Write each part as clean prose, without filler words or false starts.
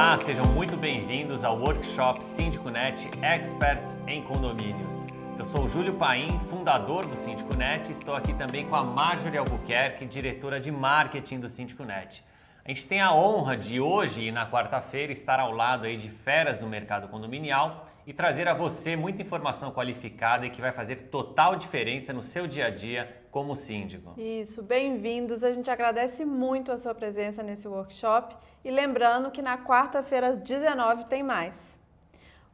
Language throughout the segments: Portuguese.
Olá, sejam muito bem-vindos ao Workshop SíndicoNet Experts em Condomínios. Eu sou o Júlio Paim, fundador do SíndicoNet, e estou aqui também com a Marjorie Albuquerque, diretora de marketing do SíndicoNet. A gente tem a honra de hoje e na quarta-feira estar ao lado aí de feras do mercado condominial e trazer a você muita informação qualificada e que vai fazer total diferença no seu dia a dia como síndico. Isso, bem-vindos. A gente agradece muito a sua presença nesse workshop e lembrando que na quarta-feira às 19 tem mais.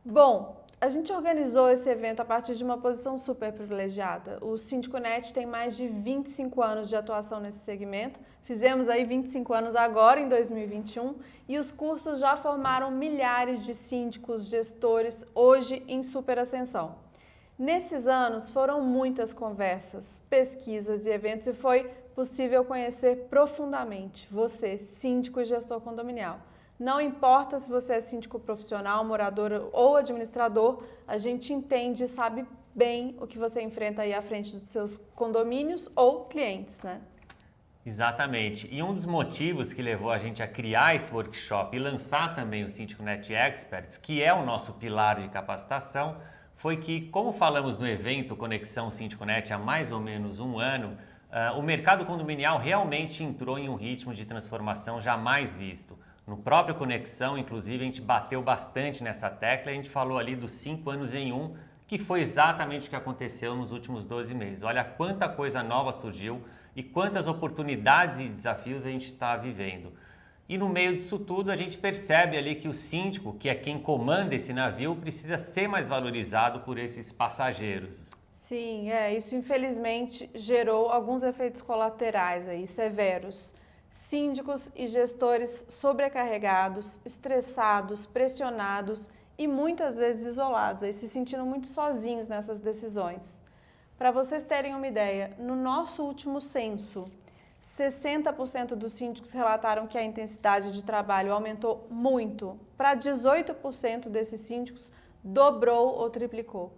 Bom, a gente organizou esse evento a partir de uma posição super privilegiada. O SíndicoNet tem mais de 25 anos de atuação nesse segmento. Fizemos aí 25 anos agora, em 2021, e os cursos já formaram milhares de síndicos, gestores, hoje em super ascensão. Nesses anos foram muitas conversas, pesquisas e eventos e foi possível conhecer profundamente você, síndico e gestor condominial. Não importa se você é síndico profissional, morador ou administrador, a gente entende e sabe bem o que você enfrenta aí à frente dos seus condomínios ou clientes, né? Exatamente. E um dos motivos que levou a gente a criar esse workshop e lançar também o SíndicoNet Experts, que é o nosso pilar de capacitação, foi que, como falamos no evento Conexão SíndicoNet há mais ou menos um ano, o mercado condominial realmente entrou em um ritmo de transformação jamais visto. No próprio Conexão, inclusive, a gente bateu bastante nessa tecla, a gente falou ali dos 5 anos em um, que foi exatamente o que aconteceu nos últimos 12 meses. Olha quanta coisa nova surgiu e quantas oportunidades e desafios a gente está vivendo. E no meio disso tudo, a gente percebe ali que o síndico, que é quem comanda esse navio, precisa ser mais valorizado por esses passageiros. Sim, isso infelizmente gerou alguns efeitos colaterais aí, severos. Síndicos e gestores sobrecarregados, estressados, pressionados e muitas vezes isolados, aí se sentindo muito sozinhos nessas decisões. Para vocês terem uma ideia, no nosso último censo, 60% dos síndicos relataram que a intensidade de trabalho aumentou muito. Para 18% desses síndicos, dobrou ou triplicou.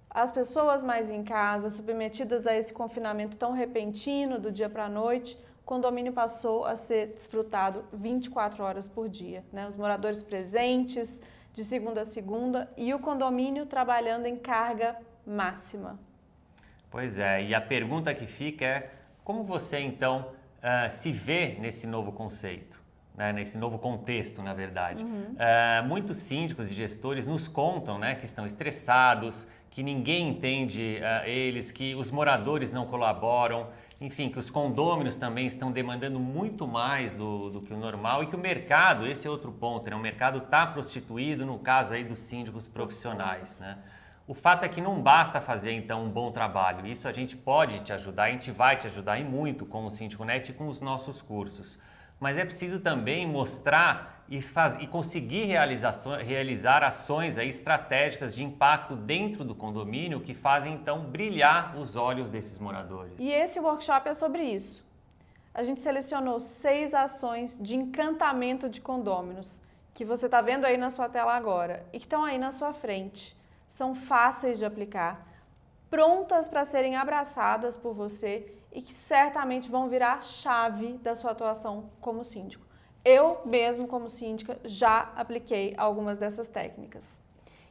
As pessoas mais em casa, submetidas a esse confinamento tão repentino do dia para a noite, o condomínio passou a ser desfrutado 24 horas por dia, né? Os moradores presentes, de segunda a segunda, e o condomínio trabalhando em carga máxima. Pois é, e a pergunta que fica é, como você então se vê nesse novo conceito, né? Nesse novo contexto, na verdade? Muitos síndicos e gestores nos contam, né, que estão estressados, que ninguém entende eles, que os moradores não colaboram, enfim, que os condôminos também estão demandando muito mais do que o normal e que o mercado, esse é outro ponto, né? O mercado está prostituído no caso aí dos síndicos profissionais, né? O fato é que não basta fazer então um bom trabalho, isso a gente pode te ajudar, a gente vai te ajudar e muito com o SíndicoNet e com os nossos cursos. Mas é preciso também mostrar e conseguir realizar ações aí estratégicas de impacto dentro do condomínio que fazem então brilhar os olhos desses moradores. E esse workshop é sobre isso. A gente selecionou 6 ações de encantamento de condôminos que você está vendo aí na sua tela agora e que estão aí na sua frente. São fáceis de aplicar, prontas para serem abraçadas por você e que certamente vão virar a chave da sua atuação como síndico. Eu mesmo, como síndica, já apliquei algumas dessas técnicas.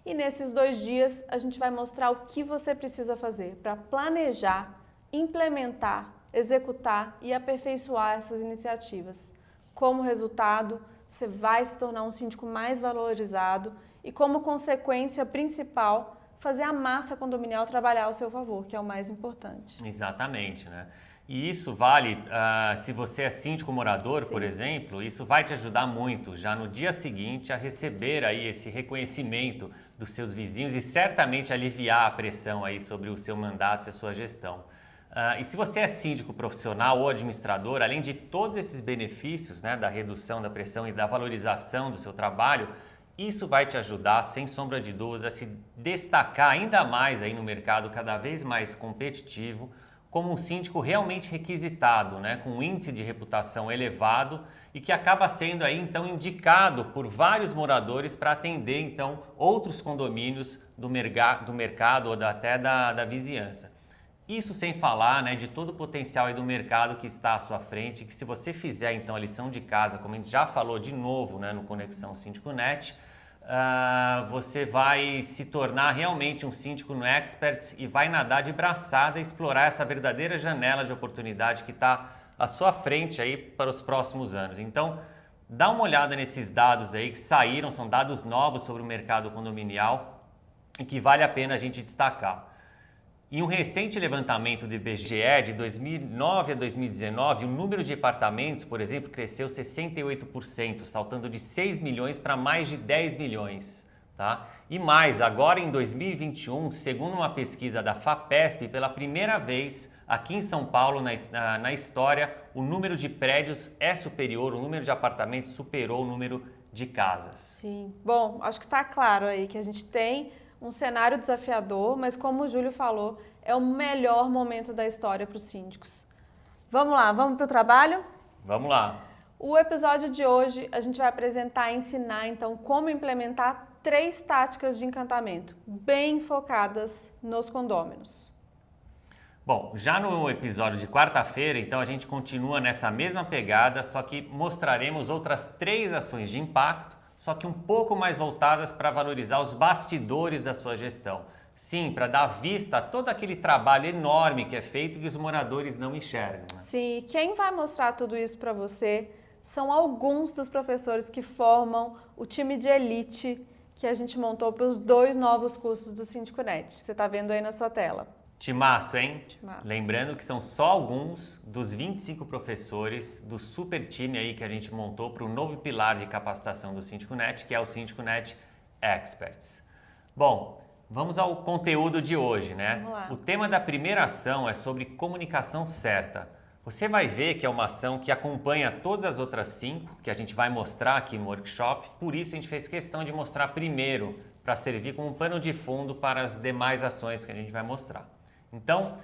E nesses 2 dias a gente vai mostrar o que você precisa fazer para planejar, implementar, executar e aperfeiçoar essas iniciativas. Como resultado, você vai se tornar um síndico mais valorizado e, como consequência principal, fazer a massa condominial trabalhar ao seu favor, que é o mais importante. Exatamente, né? E isso vale, se você é síndico morador, Sim. por exemplo, isso vai te ajudar muito já no dia seguinte a receber aí esse reconhecimento dos seus vizinhos e certamente aliviar a pressão aí sobre o seu mandato e a sua gestão. E se você é síndico profissional ou administrador, além de todos esses benefícios, né, da redução da pressão e da valorização do seu trabalho, isso vai te ajudar, sem sombra de dúvidas, a se destacar ainda mais aí no mercado cada vez mais competitivo, como um síndico realmente requisitado, né, com um índice de reputação elevado e que acaba sendo aí então indicado por vários moradores para atender então outros condomínios do mercado ou até da vizinhança. Isso sem falar, né, de todo o potencial aí do mercado que está à sua frente, que se você fizer então a lição de casa, como a gente já falou de novo, né, no Conexão Síndico Net, você vai se tornar realmente um síndico no Experts e vai nadar de braçada e explorar essa verdadeira janela de oportunidade que está à sua frente aí para os próximos anos. Então, dá uma olhada nesses dados aí que saíram, são dados novos sobre o mercado condominial e que vale a pena a gente destacar. Em um recente levantamento do IBGE de 2009 a 2019, o número de apartamentos, por exemplo, cresceu 68%, saltando de 6 milhões para mais de 10 milhões. Tá? E mais, agora em 2021, segundo uma pesquisa da FAPESP, pela primeira vez aqui em São Paulo, na história, o número de prédios é superior, o número de apartamentos superou o número de casas. Sim. Bom, acho que está claro aí que a gente tem um cenário desafiador, mas como o Júlio falou, é o melhor momento da história para os síndicos. Vamos lá, vamos para o trabalho? Vamos lá. O episódio de hoje a gente vai apresentar e ensinar então como implementar 3 táticas de encantamento, bem focadas nos condôminos. Bom, já no episódio de quarta-feira, então a gente continua nessa mesma pegada, só que mostraremos outras 3 ações de impacto, só que um pouco mais voltadas para valorizar os bastidores da sua gestão. Sim, para dar vista a todo aquele trabalho enorme que é feito e que os moradores não enxergam. Né? Sim, quem vai mostrar tudo isso para você são alguns dos professores que formam o time de elite que a gente montou para os 2 novos cursos do Síndico Net. Você está vendo aí na sua tela. Timaço, hein? Timaço. Lembrando que são só alguns dos 25 professores do super time aí que a gente montou para o novo pilar de capacitação do Síndico Net, que é o Síndico Net Experts. Bom, vamos ao conteúdo de hoje, né? Vamos lá. O tema da primeira ação é sobre comunicação certa. Você vai ver que é uma ação que acompanha todas as outras 5 que a gente vai mostrar aqui no workshop, por isso a gente fez questão de mostrar primeiro para servir como um pano de fundo para as demais ações que a gente vai mostrar. Então,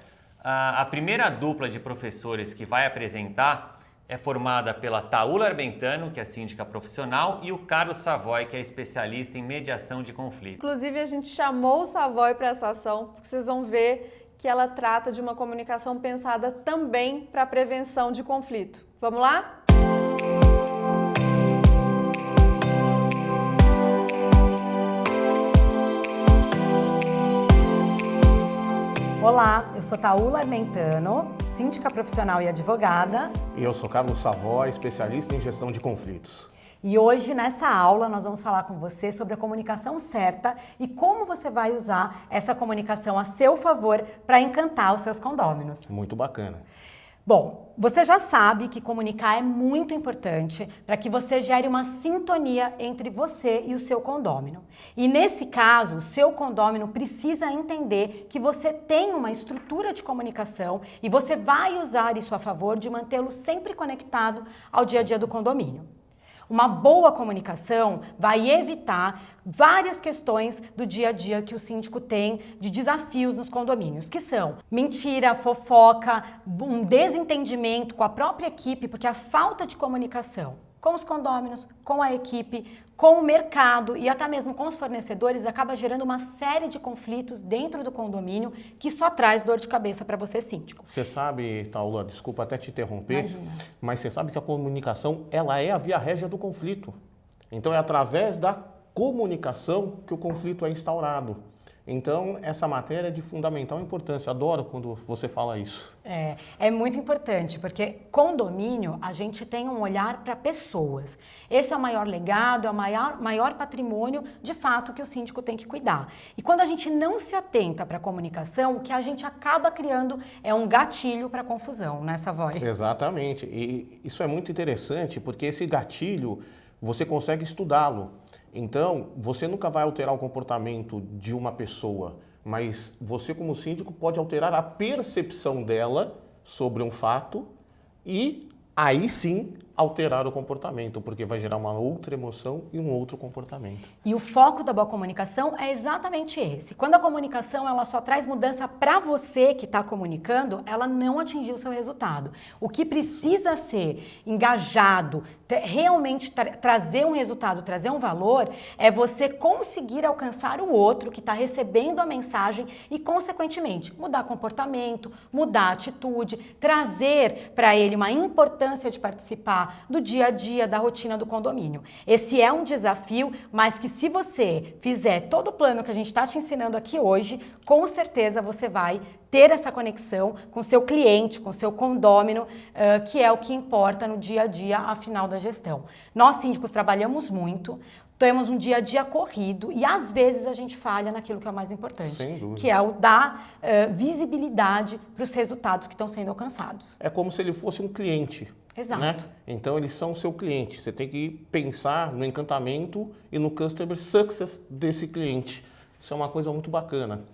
a primeira dupla de professores que vai apresentar é formada pela Taula Armentano, que é síndica profissional, e o Carlos Savoy, que é especialista em mediação de conflitos. Inclusive, a gente chamou o Savoy para essa ação, porque vocês vão ver que ela trata de uma comunicação pensada também para a prevenção de conflito. Vamos lá? Olá, eu sou Taula Armentano, síndica profissional e advogada. E eu sou Carlos Savoy, especialista em gestão de conflitos. E hoje, nessa aula, nós vamos falar com você sobre a comunicação certa e como você vai usar essa comunicação a seu favor para encantar os seus condôminos. Muito bacana. Bom, você já sabe que comunicar é muito importante para que você gere uma sintonia entre você e o seu condômino. E nesse caso, o seu condômino precisa entender que você tem uma estrutura de comunicação e você vai usar isso a favor de mantê-lo sempre conectado ao dia a dia do condomínio. Uma boa comunicação vai evitar várias questões do dia a dia que o síndico tem de desafios nos condomínios, que são mentira, fofoca, um desentendimento com a própria equipe, porque a falta de comunicação com os condôminos, com a equipe, com o mercado e até mesmo com os fornecedores acaba gerando uma série de conflitos dentro do condomínio que só traz dor de cabeça para você, síndico. Você sabe, Taula, desculpa até te interromper, Imagina. mas você sabe que a comunicação ela é a via régia do conflito. Então é através da comunicação que o conflito é instaurado. Então, essa matéria é de fundamental importância. Adoro quando você fala isso. É muito importante, porque condomínio, a gente tem um olhar para pessoas. Esse é o maior legado, é o maior patrimônio, de fato, que o síndico tem que cuidar. E quando a gente não se atenta para a comunicação, o que a gente acaba criando é um gatilho para confusão, né, Savoy? Exatamente. E isso é muito interessante, porque esse gatilho, você consegue estudá-lo. Então, você nunca vai alterar o comportamento de uma pessoa, mas você, como síndico, pode alterar a percepção dela sobre um fato e, aí sim, alterar o comportamento, porque vai gerar uma outra emoção e um outro comportamento. E o foco da boa comunicação é exatamente esse. Quando a comunicação ela só traz mudança para você que está comunicando, ela não atingiu o seu resultado. O que precisa ser engajado, realmente trazer um resultado, trazer um valor, é você conseguir alcançar o outro que está recebendo a mensagem e, consequentemente, mudar comportamento, mudar atitude, trazer para ele uma importância de participar do dia a dia, da rotina do condomínio. Esse é um desafio, mas que se você fizer todo o plano que a gente está te ensinando aqui hoje, com certeza você vai ter essa conexão com o seu cliente, com o seu condômino, que é o que importa no dia a dia, afinal da gestão. Nós, síndicos, trabalhamos muito, temos um dia a dia corrido e às vezes a gente falha naquilo que é o mais importante, que é o dar visibilidade para os resultados que estão sendo alcançados. É como se ele fosse um cliente. Exato. Né? Então eles são seu cliente. Você tem que pensar no encantamento e no customer success desse cliente. Isso é uma coisa muito bacana.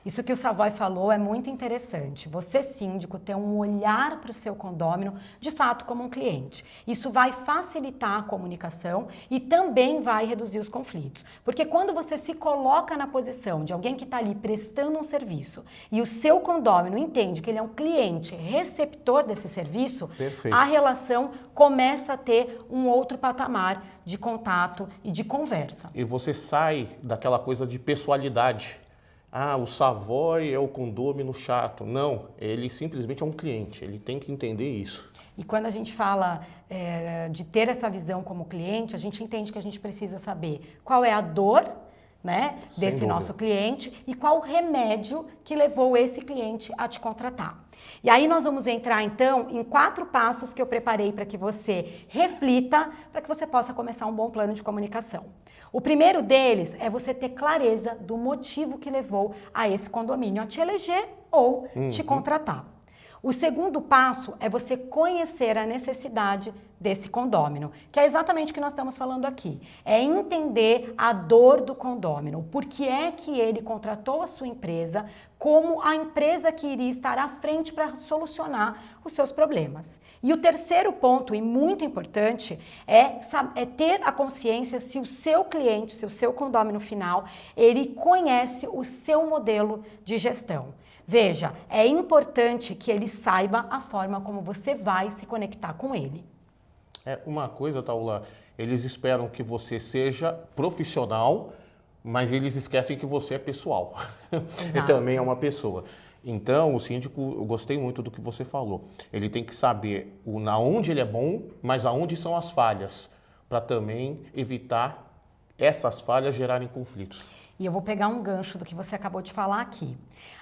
Isso que o Savoy falou é muito interessante. Você, síndico, ter um olhar para o seu condômino, de fato, como um cliente. Isso vai facilitar a comunicação e também vai reduzir os conflitos. Porque quando você se coloca na posição de alguém que está ali prestando um serviço e o seu condômino entende que ele é um cliente receptor desse serviço, perfeito, a relação começa a ter um outro patamar de contato e de conversa. E você sai daquela coisa de pessoalidade. Ah, o Savoy é o condômino chato. Não, ele simplesmente é um cliente, ele tem que entender isso. E quando a gente fala de ter essa visão como cliente, a gente entende que a gente precisa saber qual é a dor, né, desse nosso cliente e qual o remédio que levou esse cliente a te contratar. E aí nós vamos entrar então em 4 passos que eu preparei para que você reflita, para que você possa começar um bom plano de comunicação. O primeiro deles é você ter clareza do motivo que levou a esse condomínio a te eleger ou te contratar. O segundo passo é você conhecer a necessidade desse condômino, que é exatamente o que nós estamos falando aqui. É entender a dor do condômino, por que é que ele contratou a sua empresa, como a empresa que iria estar à frente para solucionar os seus problemas. E o terceiro ponto, e muito importante, é ter a consciência se o seu cliente, se o seu condômino final, ele conhece o seu modelo de gestão. Veja, é importante que ele saiba a forma como você vai se conectar com ele. É uma coisa, Taula, eles esperam que você seja profissional, mas eles esquecem que você é pessoal. E também é uma pessoa. Então, o síndico, eu gostei muito do que você falou. Ele tem que saber na onde ele é bom, mas aonde são as falhas, para também evitar essas falhas gerarem conflitos. E eu vou pegar um gancho do que você acabou de falar aqui.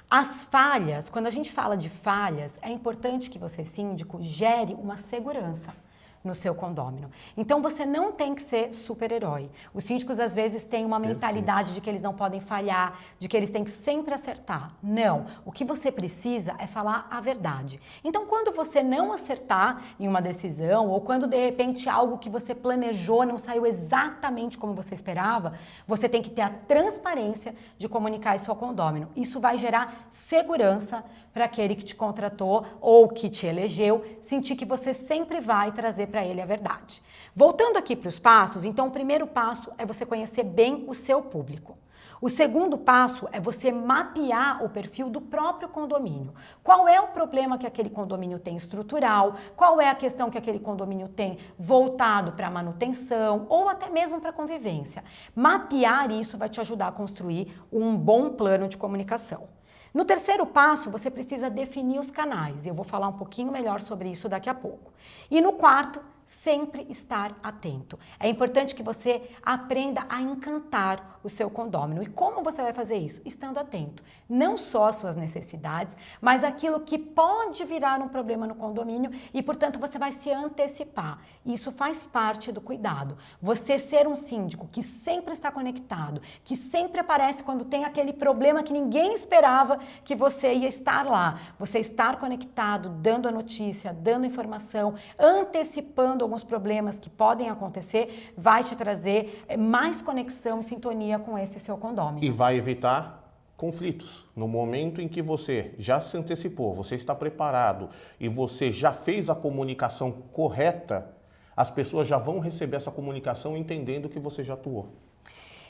As falhas, quando a gente fala de falhas, é importante que você, síndico, gere uma segurança no seu condômino. Então você não tem que ser super-herói. Os síndicos às vezes têm uma mentalidade de que eles não podem falhar, de que eles têm que sempre acertar. Não. O que você precisa é falar a verdade. Então quando você não acertar em uma decisão ou quando de repente algo que você planejou não saiu exatamente como você esperava, você tem que ter a transparência de comunicar isso ao condômino. Isso vai gerar segurança para aquele que te contratou ou que te elegeu, sentir que você sempre vai trazer para ele a verdade. Voltando aqui para os passos, então o primeiro passo é você conhecer bem o seu público. O segundo passo é você mapear o perfil do próprio condomínio. Qual é o problema que aquele condomínio tem estrutural? Qual é a questão que aquele condomínio tem voltado para manutenção ou até mesmo para convivência? Mapear isso vai te ajudar a construir um bom plano de comunicação. No terceiro passo, você precisa definir os canais. Eu vou falar um pouquinho melhor sobre isso daqui a pouco. E no quarto, sempre estar atento. É importante que você aprenda a encantar o seu condômino. E como você vai fazer isso? Estando atento. Não só às suas necessidades, mas aquilo que pode virar um problema no condomínio e, portanto, você vai se antecipar. Isso faz parte do cuidado. Você ser um síndico que sempre está conectado, que sempre aparece quando tem aquele problema que ninguém esperava que você ia estar lá. Você estar conectado, dando a notícia, dando informação, antecipando alguns problemas que podem acontecer, vai te trazer mais conexão e sintonia com esse seu condômino. E vai evitar conflitos. No momento em que você já se antecipou, você está preparado e você já fez a comunicação correta, as pessoas já vão receber essa comunicação entendendo que você já atuou.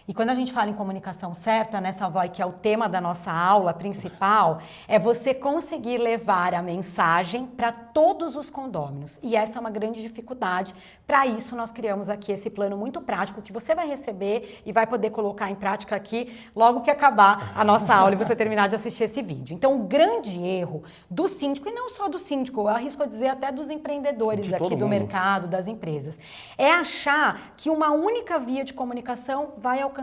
E quando a gente fala em comunicação certa, né, Savoy, que é o tema da nossa aula principal, é você conseguir levar a mensagem para todos os condôminos. E essa é uma grande dificuldade. Para isso, nós criamos aqui esse plano muito prático que você vai receber e vai poder colocar em prática aqui logo que acabar a nossa aula e você terminar de assistir esse vídeo. Então, o grande erro do síndico, e não só do síndico, eu arrisco a dizer até dos empreendedores aqui do mercado, das empresas, é achar que uma única via de comunicação vai alcançar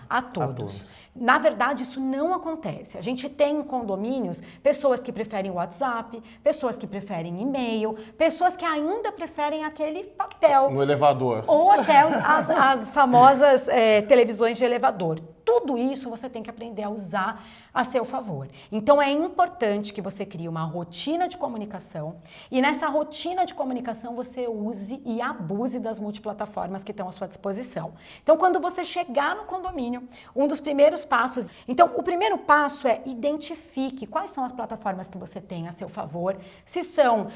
a todos. Na verdade, isso não acontece. A gente tem em condomínios pessoas que preferem o WhatsApp, pessoas que preferem e-mail, pessoas que ainda preferem aquele papel. No elevador. Ou até as famosas televisões de elevador. Tudo isso você tem que aprender a usar a seu favor. Então é importante que você crie uma rotina de comunicação e nessa rotina de comunicação você use e abuse das multiplataformas que estão à sua disposição. Então quando você chegar no condomínio, um dos primeiros passos... Então o primeiro passo é identifique quais são as plataformas que você tem a seu favor, se são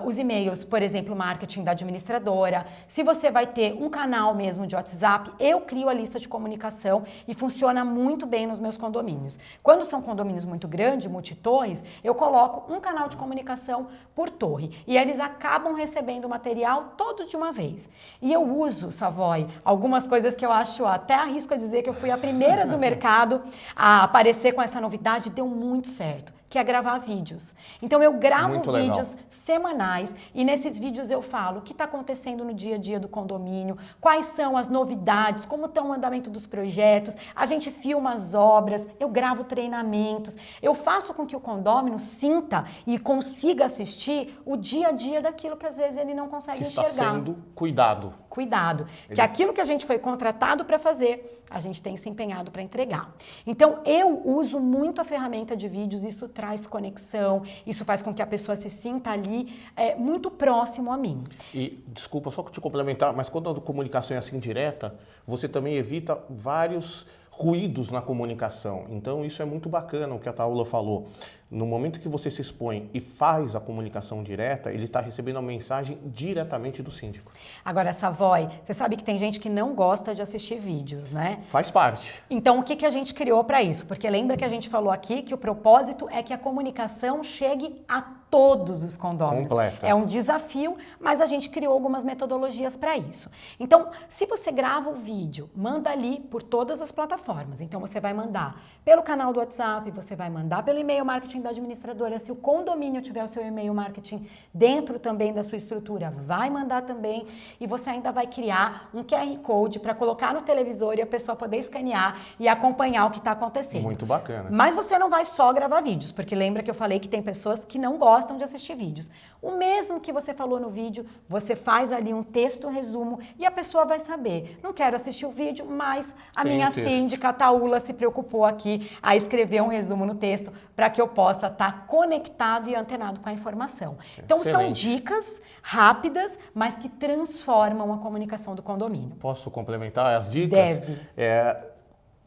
os e-mails, por exemplo, marketing da administradora, se você vai ter um canal mesmo de WhatsApp, eu crio a lista de comunicação e funciona muito bem nos meus condomínios. Quando são condomínios muito grandes, multitorres, eu coloco um canal de comunicação por torre e eles acabam recebendo o material todo de uma vez. E eu uso, Savoy, algumas coisas que eu acho, até arrisco a dizer que eu fui a primeira do mercado a aparecer com essa novidade, deu muito certo, que é gravar vídeos. Então eu gravo vídeos semanais e nesses vídeos eu falo o que está acontecendo no dia a dia do condomínio, quais são as novidades, como está o andamento dos projetos, a gente filma as obras, eu gravo treinamentos, eu faço com que o condômino sinta e consiga assistir o dia a dia daquilo que às vezes ele não consegue enxergar. Está sendo cuidado. Cuidado, que aquilo que a gente foi contratado para fazer, a gente tem se empenhado para entregar. Então eu uso muito a ferramenta de vídeos, isso traz conexão, isso faz com que a pessoa se sinta ali muito próximo a mim. E, desculpa, só te complementar, mas quando a comunicação é assim direta, você também evita vários ruídos na comunicação. Então, isso é muito bacana o que a Taula falou. No momento que você se expõe e faz a comunicação direta, ele está recebendo a mensagem diretamente do síndico. Agora, Savoy, você sabe que tem gente que não gosta de assistir vídeos, né? Faz parte. Então, o que a gente criou para isso? Porque lembra que a gente falou aqui que o propósito é que a comunicação chegue a todos os condôminos. Completa. É um desafio, mas a gente criou algumas metodologias para isso. Então, se você grava o vídeo, manda ali por todas as plataformas. Então, você vai mandar pelo canal do WhatsApp, você vai mandar pelo e-mail marketing da administradora. Se o condomínio tiver o seu e-mail marketing dentro também da sua estrutura, vai mandar também. E você ainda vai criar um QR Code para colocar no televisor e a pessoa poder escanear e acompanhar o que está acontecendo. Muito bacana. Mas você não vai só gravar vídeos, porque lembra que eu falei que tem pessoas que não gostam de assistir vídeos. O mesmo que você falou no vídeo, você faz ali um texto, um resumo, e a pessoa vai saber. Não quero assistir o vídeo, mas a minha síndica, a Taula, se preocupou aqui a escrever um resumo no texto para que eu possa estar conectado e antenado com a informação. Então, são dicas rápidas, mas que transformam a comunicação do condomínio. Posso complementar as dicas? Deve.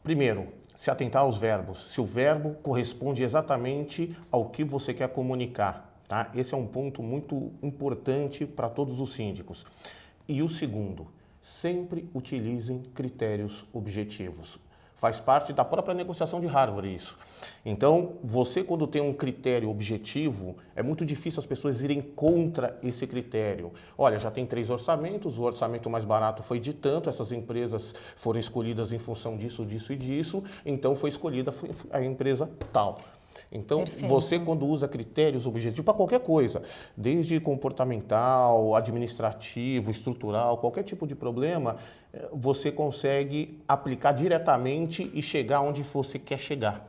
Primeiro, se atentar aos verbos. Se o verbo corresponde exatamente ao que você quer comunicar. Tá? Esse é um ponto muito importante para todos os síndicos. E o segundo, sempre utilizem critérios objetivos. Faz parte da própria negociação de Harvard isso. Então, você quando tem um critério objetivo, é muito difícil as pessoas irem contra esse critério. Olha, já tem 3 orçamentos, o orçamento mais barato foi de tanto, essas empresas foram escolhidas em função disso, disso e disso, então foi escolhida a empresa tal. Então, Perfeito. Você quando usa critérios objetivos para qualquer coisa, desde comportamental, administrativo, estrutural, qualquer tipo de problema, você consegue aplicar diretamente e chegar onde você quer chegar.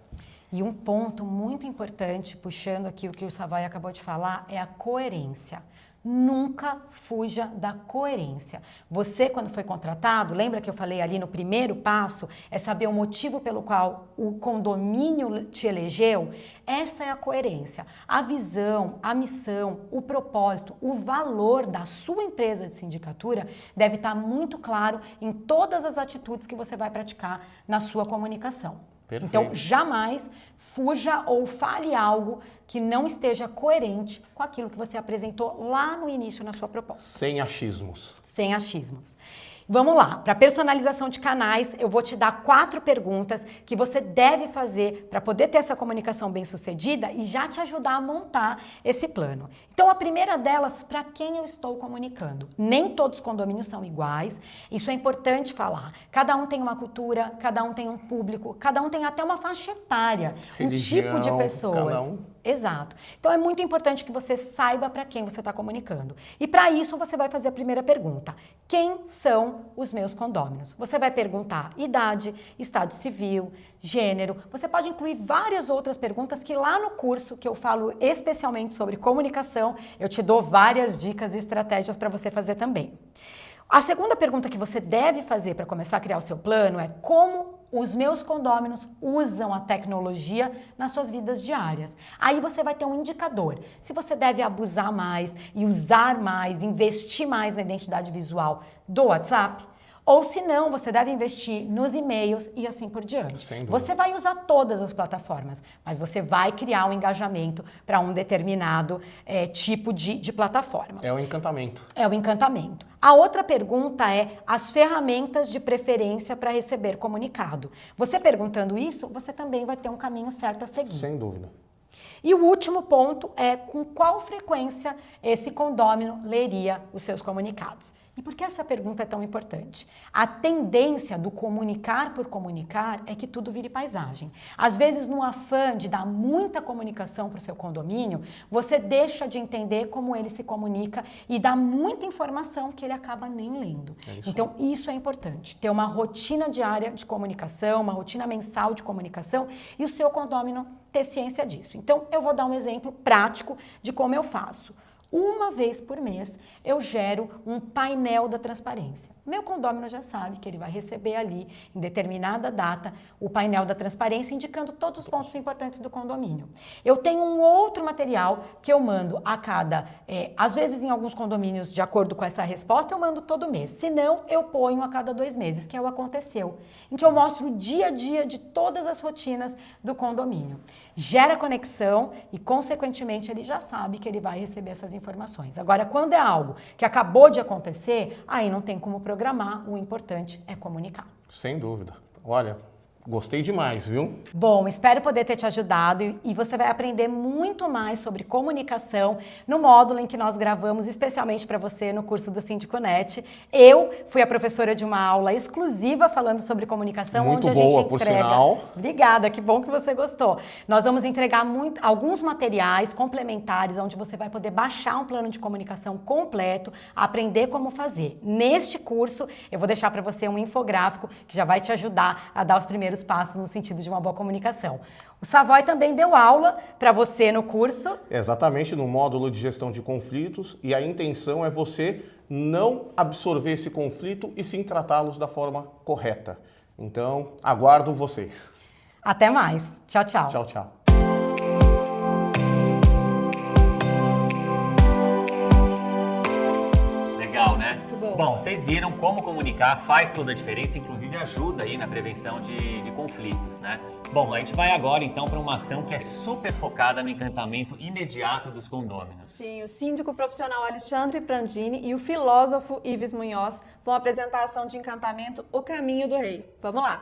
E um ponto muito importante, puxando aqui o que o Savoy acabou de falar, é a coerência. Nunca fuja da coerência. Você, quando foi contratado, lembra que eu falei ali no primeiro passo, é saber o motivo pelo qual o condomínio te elegeu? Essa é a coerência. A visão, a missão, o propósito, o valor da sua empresa de sindicatura deve estar muito claro em todas as atitudes que você vai praticar na sua comunicação. Perfeito. Então, jamais fuja ou fale algo que não esteja coerente com aquilo que você apresentou lá no início na sua proposta. Sem achismos. Sem achismos. Vamos lá, para personalização de canais, eu vou te dar 4 perguntas que você deve fazer para poder ter essa comunicação bem sucedida e já te ajudar a montar esse plano. Então, a primeira delas, para quem eu estou comunicando? Nem todos os condomínios são iguais, isso é importante falar. Cada um tem uma cultura, cada um tem um público, cada um tem até uma faixa etária, Religião, um tipo de pessoas. cada um. Exato. Então é muito importante que você saiba para quem você está comunicando. E para isso você vai fazer a primeira pergunta. Quem são os meus condôminos? Você vai perguntar idade, estado civil, gênero. Você pode incluir várias outras perguntas que lá no curso, que eu falo especialmente sobre comunicação, eu te dou várias dicas e estratégias para você fazer também. A segunda pergunta que você deve fazer para começar a criar o seu plano é como os meus condôminos usam a tecnologia nas suas vidas diárias. Aí você vai ter um indicador. Se você deve abusar mais e usar mais, investir mais na identidade visual do WhatsApp, ou se não, você deve investir nos e-mails e assim por diante. Sem dúvida. Você vai usar todas as plataformas, mas você vai criar um engajamento para um determinado tipo de plataforma. É o encantamento. É o encantamento. A outra pergunta é as ferramentas de preferência para receber comunicado. Você perguntando isso, você também vai ter um caminho certo a seguir. Sem dúvida. E o último ponto é com qual frequência esse condômino leria os seus comunicados. E por que essa pergunta é tão importante? A tendência do comunicar por comunicar é que tudo vire paisagem. Às vezes, no afã de dar muita comunicação para o seu condomínio, você deixa de entender como ele se comunica e dá muita informação que ele acaba nem lendo. Então, isso é importante. Ter uma rotina diária de comunicação, uma rotina mensal de comunicação e o seu condômino ter ciência disso. Então, eu vou dar um exemplo prático de como eu faço. Uma vez por mês, eu gero um painel da transparência. Meu condômino já sabe que ele vai receber ali, em determinada data, o painel da transparência, indicando todos os pontos importantes do condomínio. Eu tenho um outro material que eu mando a cada... às vezes, em alguns condomínios, de acordo com essa resposta, eu mando todo mês. Se não, eu ponho a cada 2 meses, que é o Aconteceu, em que eu mostro o dia a dia de todas as rotinas do condomínio. Gera conexão e, consequentemente, ele já sabe que ele vai receber essas informações. Agora, quando é algo que acabou de acontecer, aí não tem como programar, o importante é comunicar. Sem dúvida. Olha, gostei demais, viu? Bom, espero poder ter te ajudado e você vai aprender muito mais sobre comunicação no módulo em que nós gravamos especialmente para você no curso do Síndico Net. Eu fui a professora de uma aula exclusiva falando sobre comunicação, Muito onde a gente boa, por sinal. Obrigada, que bom que você gostou. Nós vamos entregar alguns materiais complementares onde você vai poder baixar um plano de comunicação completo, aprender como fazer. Neste curso, eu vou deixar para você um infográfico que já vai te ajudar a dar os primeiros passos no sentido de uma boa comunicação. O Savoy também deu aula para você no curso. Exatamente, no módulo de gestão de conflitos, e a intenção é você não absorver esse conflito e sim tratá-los da forma correta. Então, aguardo vocês. Até mais. Tchau, tchau. Tchau, tchau. Legal, né? Muito bom. Bom, vocês viram como comunicar faz toda a diferença, inclusive ajuda aí na prevenção de conflitos, né? Bom, a gente vai agora então para uma ação que é super focada no encantamento imediato dos condôminos. Sim, o síndico profissional Alexandre Prandini e o filósofo Ives Munhoz vão apresentar a ação de encantamento O Caminho do Rei. Vamos lá!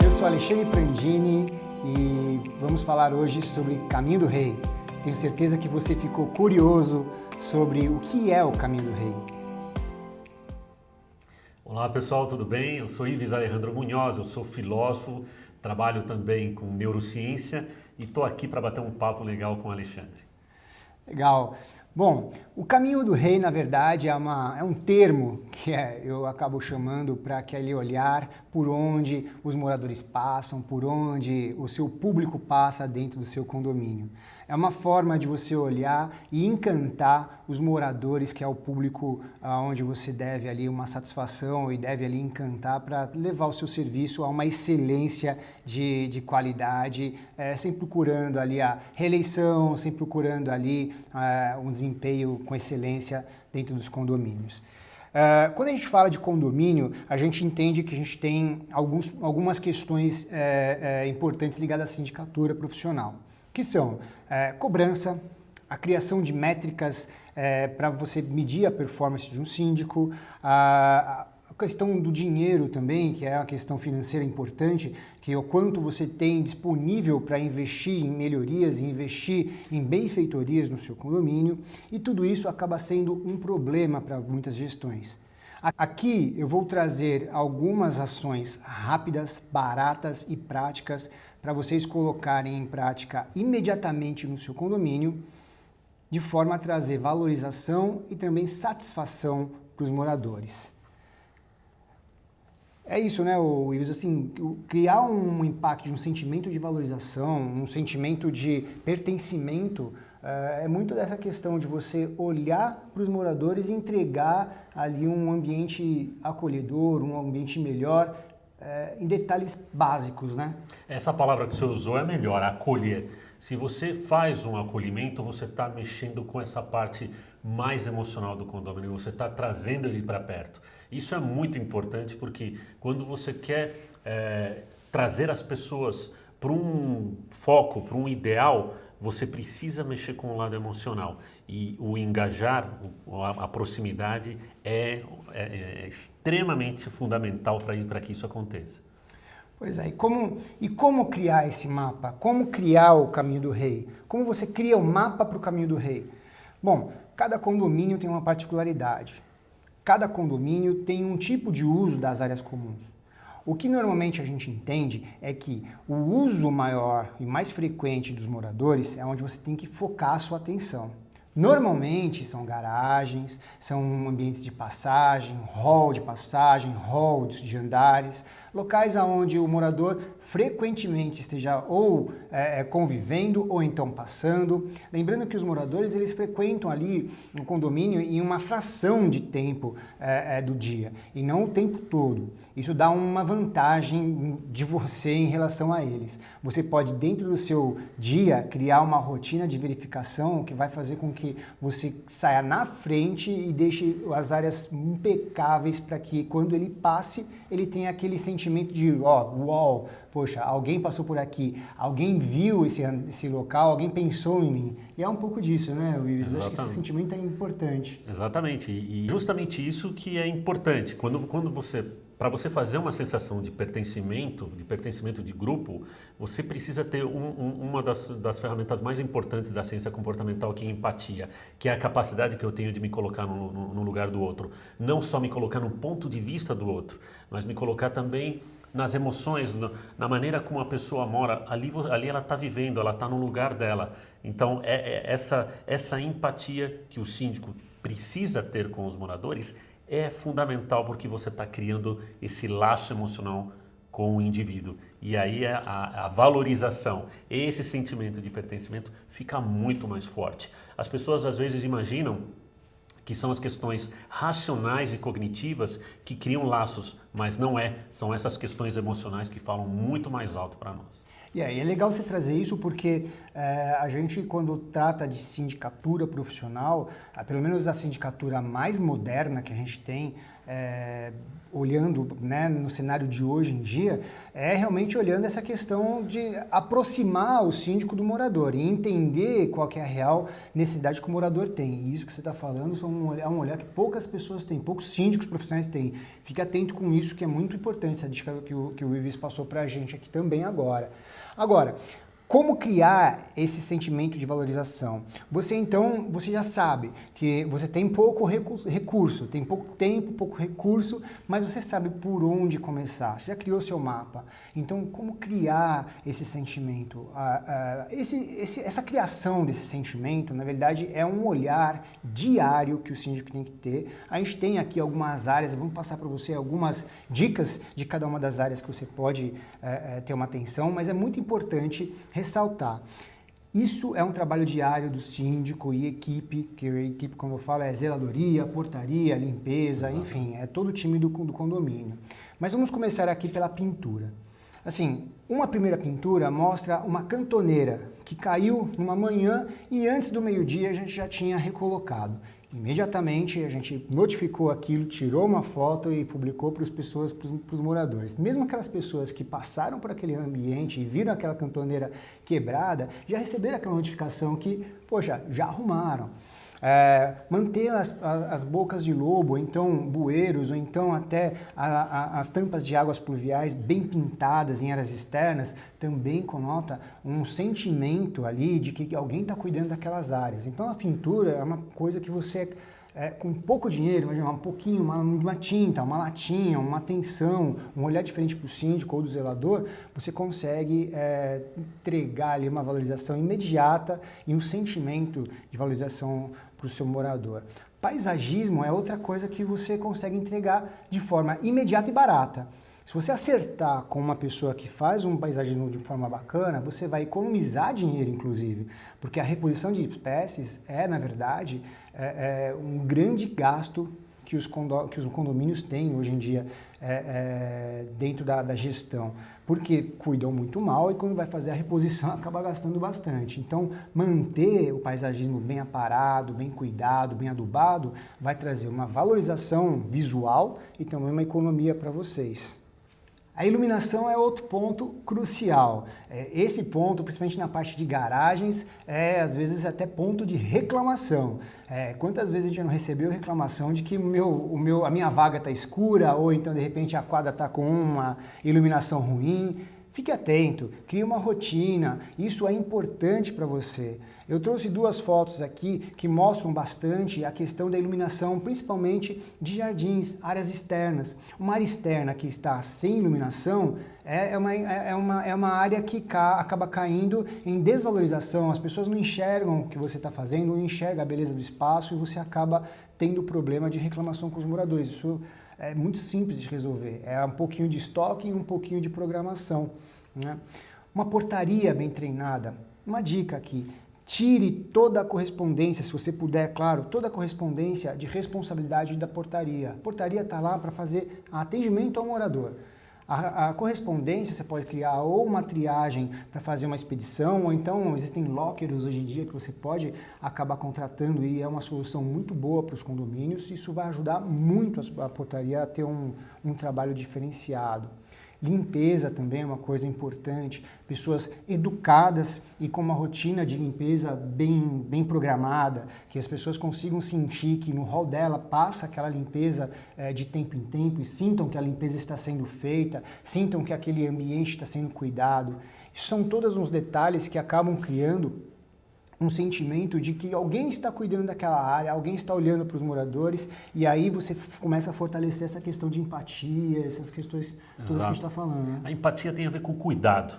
Eu sou Alexandre Prandini e vamos falar hoje sobre Caminho do Rei. Tenho certeza que você ficou curioso sobre o que é o Caminho do Rei. Olá pessoal, tudo bem? Eu sou Ives Alejandro Munhoz, eu sou filósofo, trabalho também com neurociência e estou aqui para bater um papo legal com o Alexandre. Legal. Bom, o Caminho do Rei, na verdade, é um termo que eu acabo chamando para aquele olhar por onde os moradores passam, por onde o seu público passa dentro do seu condomínio. É uma forma de você olhar e encantar os moradores, que é o público onde você deve ali uma satisfação e deve ali encantar para levar o seu serviço a uma excelência de qualidade, sempre procurando ali a reeleição, sempre procurando ali um desempenho com excelência dentro dos condomínios. Quando a gente fala de condomínio, a gente entende que a gente tem algumas questões importantes ligadas à sindicatura profissional, que são cobrança, a criação de métricas para você medir a performance de um síndico, a questão do dinheiro também, que é uma questão financeira importante, que é o quanto você tem disponível para investir em melhorias e investir em benfeitorias no seu condomínio, e tudo isso acaba sendo um problema para muitas gestões. Aqui eu vou trazer algumas ações rápidas, baratas e práticas para vocês colocarem em prática imediatamente no seu condomínio, de forma a trazer valorização e também satisfação para os moradores. É isso, né, Ives? Assim, criar um impacto de um sentimento de valorização, um sentimento de pertencimento, é muito dessa questão de você olhar para os moradores e entregar ali um ambiente acolhedor, um ambiente melhor, em detalhes básicos, né? Essa palavra que você usou é melhor, acolher. Se você faz um acolhimento, você está mexendo com essa parte mais emocional do condomínio, você está trazendo ele para perto. Isso é muito importante porque quando você quer trazer as pessoas para um foco, para um ideal, você precisa mexer com o lado emocional. E o engajar, a proximidade é extremamente fundamental para que isso aconteça. Pois é, e como criar esse mapa? Como criar o caminho do rei? Como você cria o mapa para o caminho do rei? Bom, cada condomínio tem uma particularidade. Cada condomínio tem um tipo de uso das áreas comuns. O que normalmente a gente entende é que o uso maior e mais frequente dos moradores é onde você tem que focar a sua atenção. Normalmente são garagens, são ambientes de passagem, hall de passagem, hall de andares, locais onde o morador frequentemente esteja ou convivendo ou então passando. Lembrando que os moradores eles frequentam ali no condomínio em uma fração de tempo do dia e não o tempo todo. Isso dá uma vantagem de você em relação a eles. Você pode dentro do seu dia criar uma rotina de verificação que vai fazer com que você saia na frente e deixe as áreas impecáveis para que quando ele passe ele tenha aquele sentimento de uau, poxa, alguém passou por aqui, alguém viu esse local, alguém pensou em mim. E é um pouco disso, né, Willis? Eu acho que esse sentimento é importante. Exatamente. E justamente isso que é importante. Para você fazer uma sensação de pertencimento de grupo, você precisa ter uma das ferramentas mais importantes da ciência comportamental, que é a empatia, que é a capacidade que eu tenho de me colocar no lugar do outro. Não só me colocar no ponto de vista do outro, mas me colocar também nas emoções, na maneira como a pessoa mora. Ali ela está vivendo, ela está no lugar dela. Então, essa empatia que o síndico precisa ter com os moradores é fundamental porque você está criando esse laço emocional com o indivíduo. E aí a valorização, esse sentimento de pertencimento fica muito mais forte. As pessoas às vezes imaginam que são as questões racionais e cognitivas que criam laços, mas não são essas questões emocionais que falam muito mais alto para nós. E aí é legal você trazer isso porque a gente, quando trata de sindicatura profissional, pelo menos a sindicatura mais moderna que a gente tem, olhando, né, no cenário de hoje em dia, é realmente olhando essa questão de aproximar o síndico do morador e entender qual que é a real necessidade que o morador tem. E isso que você está falando é um olhar que poucas pessoas têm, poucos síndicos profissionais têm. Fique atento com isso, que é muito importante, essa dica que o Ives passou para a gente aqui também agora. Agora, como criar esse sentimento de valorização? Você já sabe que você tem pouco recurso, tem pouco tempo, pouco recurso, mas você sabe por onde começar. Você já criou seu mapa. Então, como criar esse sentimento? Essa criação desse sentimento, na verdade, é um olhar diário que o síndico tem que ter. A gente tem aqui algumas áreas, vamos passar para você algumas dicas de cada uma das áreas que você pode ter uma atenção, mas é muito importante ressaltar. Isso é um trabalho diário do síndico e equipe, que a equipe, como eu falo, é zeladoria, portaria, limpeza, enfim, é todo o time do condomínio. Mas vamos começar aqui pela pintura. Assim, uma primeira pintura mostra uma cantoneira que caiu numa manhã e antes do meio-dia a gente já tinha recolocado. Imediatamente a gente notificou aquilo, tirou uma foto e publicou para as pessoas, para os moradores. Mesmo aquelas pessoas que passaram por aquele ambiente e viram aquela cantoneira quebrada, já receberam aquela notificação que, poxa, já arrumaram. Manter as bocas de lobo, ou então bueiros, ou então até as tampas de águas pluviais bem pintadas em áreas externas, também conota um sentimento ali de que alguém está cuidando daquelas áreas. Então a pintura é uma coisa que você, com pouco dinheiro, imagina, um pouquinho, uma tinta, uma latinha, uma atenção, um olhar diferente para o síndico ou do zelador, você consegue entregar ali uma valorização imediata e um sentimento de valorização para o seu morador. Paisagismo é outra coisa que você consegue entregar de forma imediata e barata. Se você acertar com uma pessoa que faz um paisagismo de forma bacana, você vai economizar dinheiro, inclusive, porque a reposição de espécies na verdade, um grande gasto que os condomínios têm hoje em dia dentro da gestão, porque cuidam muito mal e quando vai fazer a reposição acaba gastando bastante. Então, manter o paisagismo bem aparado, bem cuidado, bem adubado, vai trazer uma valorização visual e também uma economia para vocês. A iluminação é outro ponto crucial. Esse ponto, principalmente na parte de garagens, às vezes até ponto de reclamação. Quantas vezes a gente não recebeu reclamação de que a minha vaga está escura ou então de repente a quadra está com uma iluminação ruim? Fique atento, crie uma rotina, isso é importante para você. Eu trouxe 2 fotos aqui que mostram bastante a questão da iluminação, principalmente de jardins, áreas externas. Uma área externa que está sem iluminação é uma área que acaba caindo em desvalorização. As pessoas não enxergam o que você está fazendo, não enxergam a beleza do espaço e você acaba tendo problema de reclamação com os moradores. Isso é muito simples de resolver. É um pouquinho de estoque e um pouquinho de programação, né? Uma portaria bem treinada. Uma dica aqui. Tire toda a correspondência, se você puder, claro, toda a correspondência de responsabilidade da portaria. A portaria está lá para fazer atendimento ao morador. A correspondência você pode criar ou uma triagem para fazer uma expedição, ou então existem lockers hoje em dia que você pode acabar contratando e é uma solução muito boa para os condomínios. Isso vai ajudar muito a portaria a ter um trabalho diferenciado. Limpeza também é uma coisa importante, pessoas educadas e com uma rotina de limpeza bem programada, que as pessoas consigam sentir que no hall dela passa aquela limpeza de tempo em tempo e sintam que a limpeza está sendo feita, sintam que aquele ambiente está sendo cuidado. Isso são todos uns detalhes que acabam criando um sentimento de que alguém está cuidando daquela área, alguém está olhando para os moradores e aí você começa a fortalecer essa questão de empatia, essas questões todas que a gente está falando. Né? A empatia tem a ver com cuidado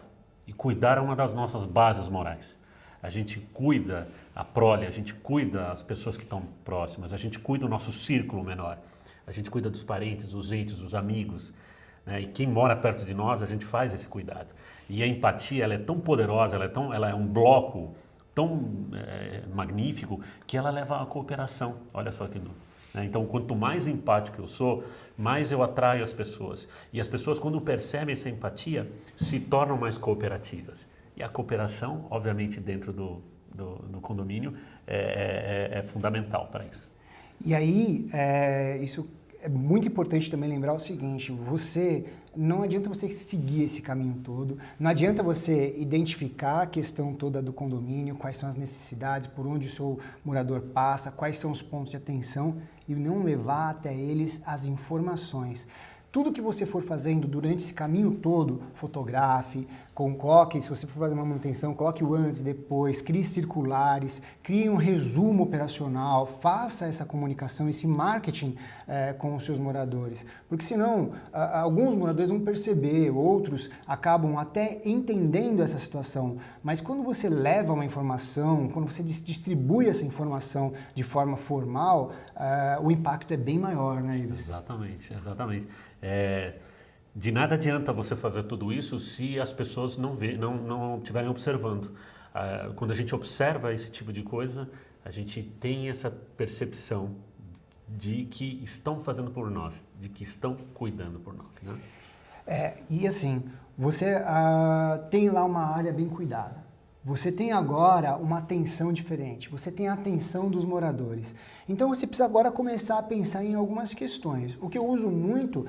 e cuidar é uma das nossas bases morais. A gente cuida a prole, a gente cuida as pessoas que estão próximas, a gente cuida o nosso círculo menor, a gente cuida dos parentes, dos entes, dos amigos, né? E quem mora perto de nós, a gente faz esse cuidado. E a empatia, ela é tão poderosa, ela é um bloco tão magnífico que ela leva à cooperação. Olha só que então, quanto mais empático eu sou, mais eu atraio as pessoas. E as pessoas, quando percebem essa empatia, se tornam mais cooperativas. E a cooperação, obviamente, dentro do condomínio, é fundamental para isso. E aí, isso é muito importante também lembrar o seguinte, não adianta você seguir esse caminho todo, não adianta você identificar a questão toda do condomínio, quais são as necessidades, por onde o seu morador passa, quais são os pontos de atenção e não levar até eles as informações. Tudo que você for fazendo durante esse caminho todo, fotografe, coloque, se você for fazer uma manutenção, coloque o antes, depois, crie circulares, crie um resumo operacional, faça essa comunicação, esse marketing com os seus moradores. Porque senão, alguns moradores vão perceber, outros acabam até entendendo essa situação. Mas quando você leva uma informação, quando você distribui essa informação de forma formal, o impacto é bem maior, né, Ives? Exatamente, exatamente. De nada adianta você fazer tudo isso se as pessoas não estiverem observando. Quando a gente observa esse tipo de coisa, a gente tem essa percepção de que estão fazendo por nós, de que estão cuidando por nós, né? E assim, você tem lá uma área bem cuidada. Você tem agora uma atenção diferente, você tem a atenção dos moradores. Então você precisa agora começar a pensar em algumas questões. O que eu uso muito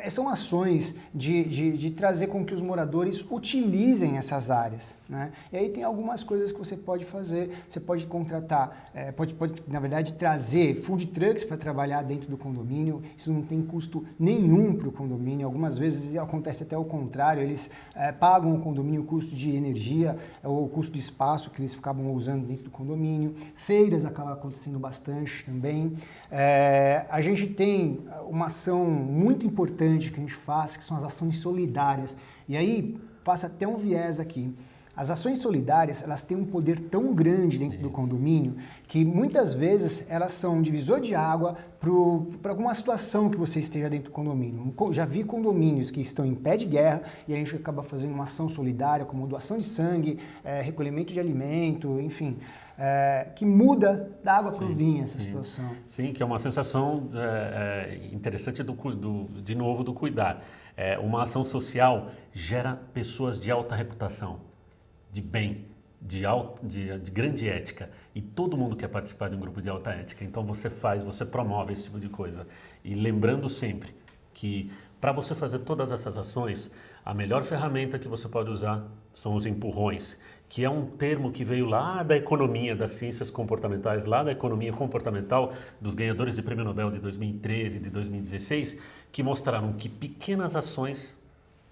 são ações de trazer com que os moradores utilizem essas áreas, né? E aí tem algumas coisas que você pode fazer. Você pode contratar, pode na verdade trazer food trucks para trabalhar dentro do condomínio. Isso não tem custo nenhum para o condomínio. Algumas vezes acontece até o contrário, eles pagam o condomínio o custo de energia ou o custo de espaço que eles ficavam usando dentro do condomínio. Feiras acaba acontecendo bastante também. A gente tem uma ação muito importante que a gente faz, que são as ações solidárias. E aí, passa até um viés aqui. As ações solidárias, elas têm um poder tão grande dentro do condomínio que muitas vezes elas são um divisor de água para alguma situação que você esteja dentro do condomínio. Já vi condomínios que estão em pé de guerra e a gente acaba fazendo uma ação solidária, como doação de sangue, recolhimento de alimento, enfim, que muda da água para o vinho essa situação. Sim, que é uma sensação interessante de novo do cuidar. Uma ação social gera pessoas de alta reputação, de bem, de grande ética, e todo mundo quer participar de um grupo de alta ética. Então você promove esse tipo de coisa. E lembrando sempre que para você fazer todas essas ações, a melhor ferramenta que você pode usar são os empurrões, que é um termo que veio lá da economia, das ciências comportamentais, lá da economia comportamental, dos ganhadores de Prêmio Nobel de 2013 e de 2016, que mostraram que pequenas ações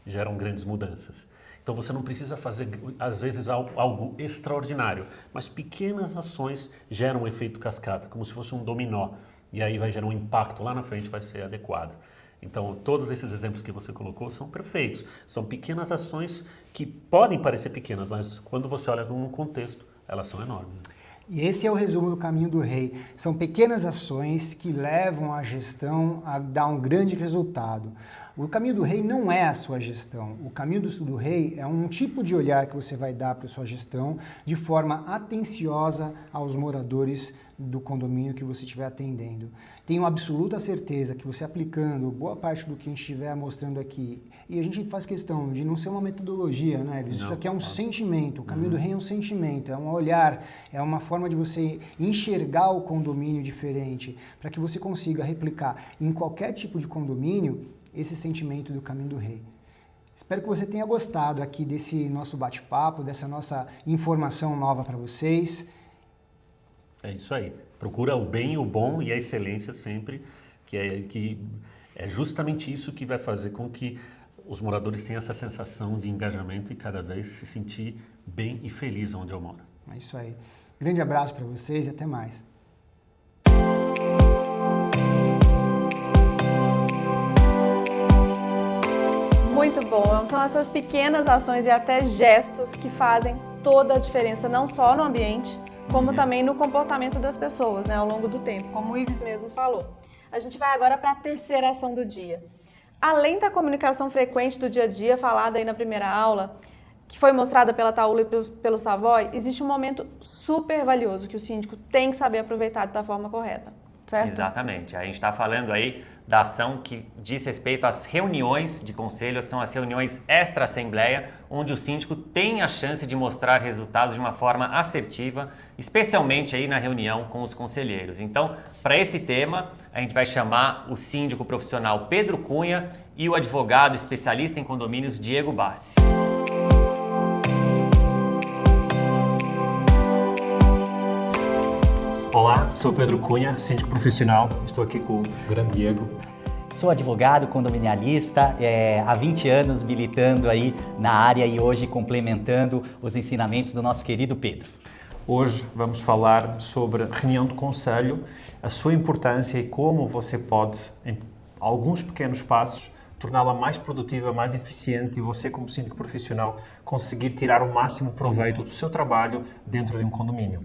geram grandes mudanças. Então você não precisa fazer, às vezes, algo extraordinário, mas pequenas ações geram um efeito cascata, como se fosse um dominó, e aí vai gerar um impacto lá na frente, vai ser adequado. Então, todos esses exemplos que você colocou são perfeitos. São pequenas ações que podem parecer pequenas, mas quando você olha num contexto, elas são enormes. E esse é o resumo do Caminho do Rei. São pequenas ações que levam a gestão a dar um grande resultado. O Caminho do Rei não é a sua gestão. O Caminho do Rei é um tipo de olhar que você vai dar para a sua gestão de forma atenciosa aos moradores do condomínio que você estiver atendendo. Tenho absoluta certeza que você aplicando boa parte do que a gente estiver mostrando aqui, e a gente faz questão de não ser uma metodologia, né? Isso aqui é um sentimento. O Caminho do Rei é um sentimento, é um olhar, é uma forma de você enxergar o condomínio diferente, para que você consiga replicar em qualquer tipo de condomínio esse sentimento do Caminho do Rei. Espero que você tenha gostado aqui desse nosso bate-papo, dessa nossa informação nova para vocês. É isso aí. Procura o bem, o bom e a excelência sempre, que é justamente isso que vai fazer com que os moradores tenham essa sensação de engajamento e cada vez se sentir bem e feliz onde eu moro. É isso aí. Grande abraço para vocês e até mais. Muito bom. São essas pequenas ações e até gestos que fazem toda a diferença, não só no ambiente, como também no comportamento das pessoas, né, ao longo do tempo, como o Ives mesmo falou. A gente vai agora para a terceira ação do dia. Além da comunicação frequente do dia a dia, falada aí na primeira aula, que foi mostrada pela Taula e pelo Savoy, existe um momento super valioso que o síndico tem que saber aproveitar da forma correta, certo? Exatamente. A gente está falando aí da ação que diz respeito às reuniões de conselho, são as reuniões extra-assembleia, onde o síndico tem a chance de mostrar resultados de uma forma assertiva, especialmente aí na reunião com os conselheiros. Então, para esse tema, a gente vai chamar o síndico profissional Pedro Cunha e o advogado especialista em condomínios Diego Bassi. Olá, sou Pedro Cunha, síndico profissional, estou aqui com o grande Diego. Sou advogado condominialista, há 20 anos militando aí na área e hoje complementando os ensinamentos do nosso querido Pedro. Hoje vamos falar sobre reunião do conselho, a sua importância e como você pode, em alguns pequenos passos, torná-la mais produtiva, mais eficiente e você, como síndico profissional, conseguir tirar o máximo proveito do seu trabalho dentro de um condomínio.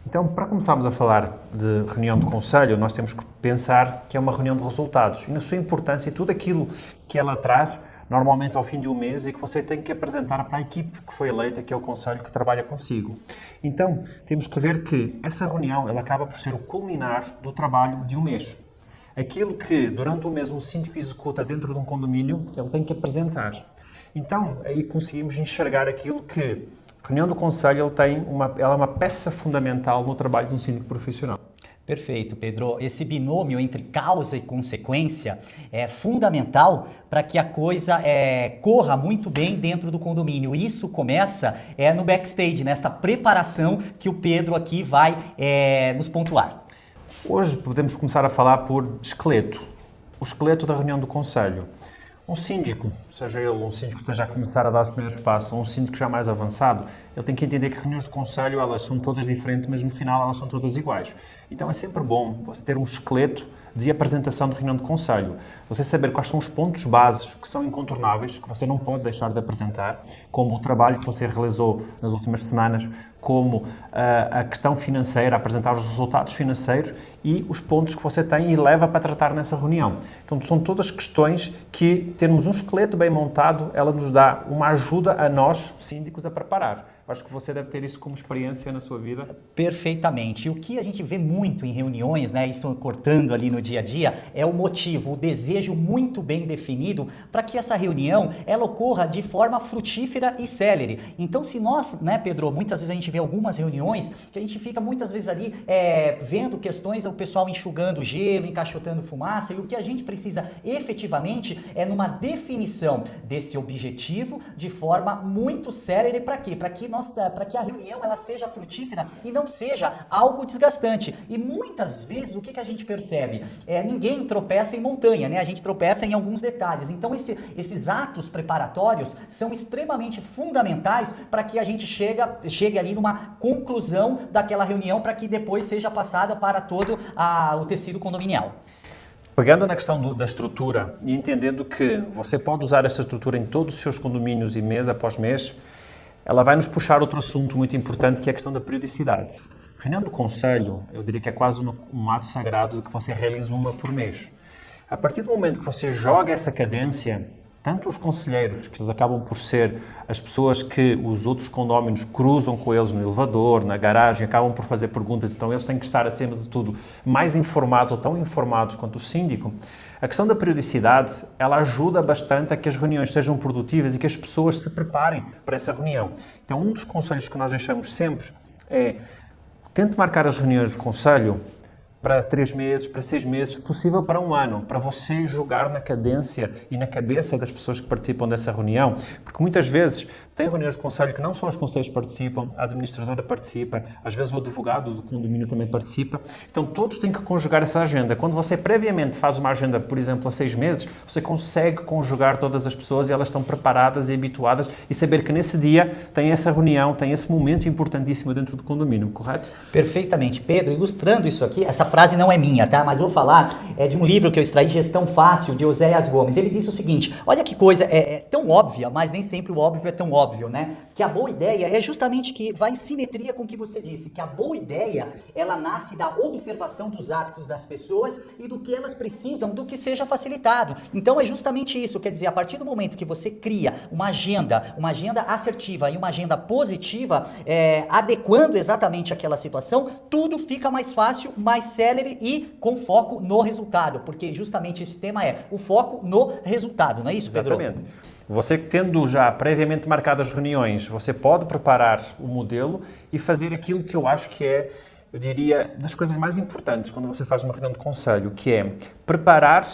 Então, para começarmos a falar de reunião de conselho, nós temos que pensar que é uma reunião de resultados e na sua importância e tudo aquilo que ela traz, normalmente ao fim de um mês, e que você tem que apresentar para a equipe que foi eleita, que é o conselho que trabalha consigo. Então, temos que ver que essa reunião ela acaba por ser o culminar do trabalho de um mês. Aquilo que durante o mês um síndico executa dentro de um condomínio, ele tem que apresentar. Então, aí conseguimos enxergar aquilo que a reunião do Conselho ela é uma peça fundamental no trabalho de um síndico profissional. Perfeito, Pedro. Esse binômio entre causa e consequência é fundamental para que a coisa corra muito bem dentro do condomínio. Isso começa no backstage, nesta preparação que o Pedro aqui vai nos pontuar. Hoje podemos começar a falar por esqueleto. O esqueleto da reunião do Conselho. Um síndico, seja ele um síndico que esteja a começar a dar os primeiros passos ou um síndico já mais avançado, ele tem que entender que reuniões de conselho elas são todas diferentes, mas no final elas são todas iguais. Então é sempre bom você ter um esqueleto de apresentação de reunião de conselho. Você saber quais são os pontos básicos que são incontornáveis, que você não pode deixar de apresentar, como o trabalho que você realizou nas últimas semanas, como a questão financeira, apresentar os resultados financeiros e os pontos que você tem e leva para tratar nessa reunião. Então são todas questões que termos um esqueleto bem montado, ela nos dá uma ajuda a nós, síndicos, a preparar. Acho que você deve ter isso como experiência na sua vida. Perfeitamente. E o que a gente vê muito em reuniões, né, isso cortando ali no dia a dia, é o motivo, o desejo muito bem definido para que essa reunião ela ocorra de forma frutífera e célere. Então, se nós, né, Pedro, muitas vezes a gente vê algumas reuniões que a gente fica muitas vezes ali vendo questões, o pessoal enxugando gelo, encaixotando fumaça, e o que a gente precisa efetivamente é numa definição desse objetivo de forma muito célere. Para quê? Para que a reunião ela seja frutífera e não seja algo desgastante. E muitas vezes o que a gente percebe? Ninguém tropeça em montanha, né? A gente tropeça em alguns detalhes. Então esses atos preparatórios são extremamente fundamentais para que a gente chegue ali numa conclusão daquela reunião para que depois seja passada para todo o tecido condominial. Pegando na questão da estrutura e entendendo que você pode usar esta estrutura em todos os seus condomínios e mês após mês, ela vai nos puxar outro assunto muito importante, que é a questão da periodicidade. A reunião do Conselho, eu diria que é quase um ato sagrado de que você realiza uma por mês. A partir do momento que você joga essa cadência, tanto os conselheiros, que eles acabam por ser as pessoas que os outros condóminos cruzam com eles no elevador, na garagem, acabam por fazer perguntas, então eles têm que estar, acima de tudo, mais informados ou tão informados quanto o síndico. A questão da periodicidade, ela ajuda bastante a que as reuniões sejam produtivas e que as pessoas se preparem para essa reunião. Então, um dos conselhos que nós deixamos sempre é tente marcar as reuniões de conselho para 3 meses, para 6 meses, se possível para 1 ano, para você jogar na cadência e na cabeça das pessoas que participam dessa reunião, porque muitas vezes tem reuniões de conselho que não só os conselheiros participam, a administradora participa, às vezes o advogado do condomínio também participa, então todos têm que conjugar essa agenda. Quando você previamente faz uma agenda, por exemplo, a 6 meses, você consegue conjugar todas as pessoas e elas estão preparadas e habituadas e saber que nesse dia tem essa reunião, tem esse momento importantíssimo dentro do condomínio, correto? Perfeitamente. Pedro, ilustrando isso aqui, essa frase não é minha, tá? Mas vou falar de um livro que eu extraí, Gestão Fácil, de Oséias Gomes. Ele disse o seguinte, olha que coisa, é tão óbvia, mas nem sempre o óbvio é tão óbvio, né? Que a boa ideia é justamente que vai em simetria com o que você disse, que a boa ideia, ela nasce da observação dos hábitos das pessoas e do que elas precisam, do que seja facilitado. Então é justamente isso, quer dizer, a partir do momento que você cria uma agenda assertiva e uma agenda positiva, adequando exatamente aquela situação, tudo fica mais fácil, mais célere e com foco no resultado, porque justamente esse tema é o foco no resultado, não é isso, Pedro? Exatamente. Você tendo já previamente marcadas as reuniões, você pode preparar o modelo e fazer aquilo que eu acho que é, eu diria, das coisas mais importantes quando você faz uma reunião de conselho, que é preparar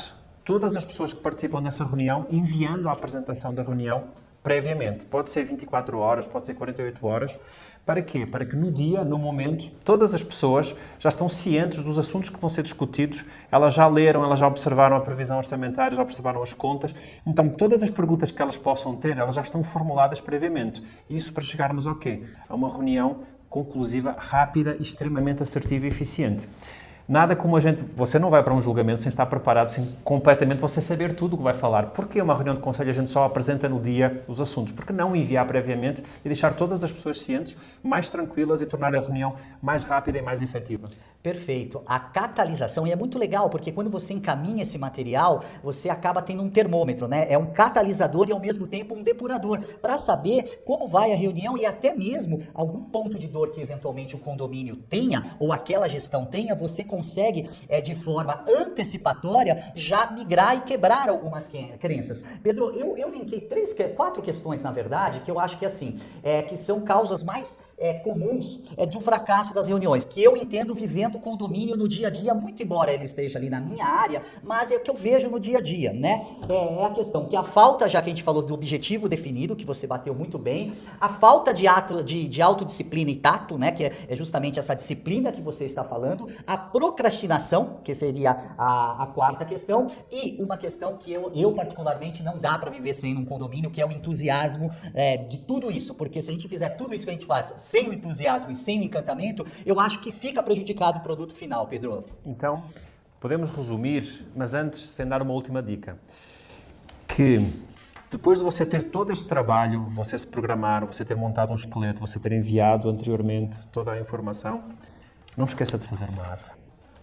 todas as pessoas que participam dessa reunião, enviando a apresentação da reunião previamente. Pode ser 24 horas, pode ser 48 horas. Para quê? Para que no dia, no momento, todas as pessoas já estão cientes dos assuntos que vão ser discutidos, elas já leram, elas já observaram a previsão orçamentária, já observaram as contas, então todas as perguntas que elas possam ter, elas já estão formuladas previamente. Isso para chegarmos ao quê? A uma reunião conclusiva, rápida, extremamente assertiva e eficiente. Nada como você não vai para um julgamento sem estar preparado, sem completamente você saber tudo o que vai falar. Por que uma reunião de conselho a gente só apresenta no dia os assuntos? Por que não enviar previamente e deixar todas as pessoas cientes, mais tranquilas e tornar a reunião mais rápida e mais efetiva? Perfeito. A catalisação, e é muito legal, porque quando você encaminha esse material, você acaba tendo um termômetro, né? É um catalisador e ao mesmo tempo um depurador, para saber como vai a reunião e até mesmo algum ponto de dor que eventualmente o condomínio tenha, ou aquela gestão tenha, você consegue, de forma antecipatória, já migrar e quebrar algumas crenças. Pedro, eu linkei 4 questões, na verdade, que eu acho que assim, que são causas mais comuns do fracasso das reuniões, que eu entendo vivendo o condomínio no dia a dia, muito embora ele esteja ali na minha área, mas é o que eu vejo no dia a dia, né? É a questão que a falta, já que a gente falou do objetivo definido, que você bateu muito bem, a falta de autodisciplina e tato, né? Que é justamente essa disciplina que você está falando, a procrastinação, que seria a 4ª questão, e uma questão que eu particularmente não dá para viver sem um condomínio, que é o entusiasmo de tudo isso, porque se a gente fizer tudo isso que a gente faz sem o entusiasmo e sem o encantamento, eu acho que fica prejudicado o produto final, Pedro. Então, podemos resumir, mas antes, sem dar uma última dica, que depois de você ter todo este trabalho, você se programar, você ter montado um esqueleto, você ter enviado anteriormente toda a informação, não esqueça de fazer uma ata.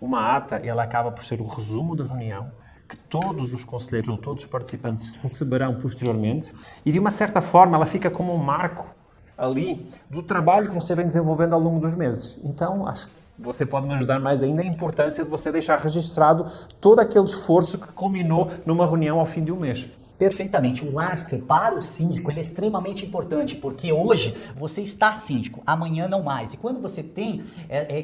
Uma ata, ela acaba por ser o resumo da reunião, que todos os conselheiros ou todos os participantes receberão posteriormente, e de uma certa forma ela fica como um marco ali do trabalho que você vem desenvolvendo ao longo dos meses. Então, acho que você pode me ajudar mais ainda a importância de você deixar registrado todo aquele esforço que culminou numa reunião ao fim de um mês. Perfeitamente. O lastro para o síndico ele é extremamente importante, porque hoje você está síndico, amanhã não mais. E quando você tem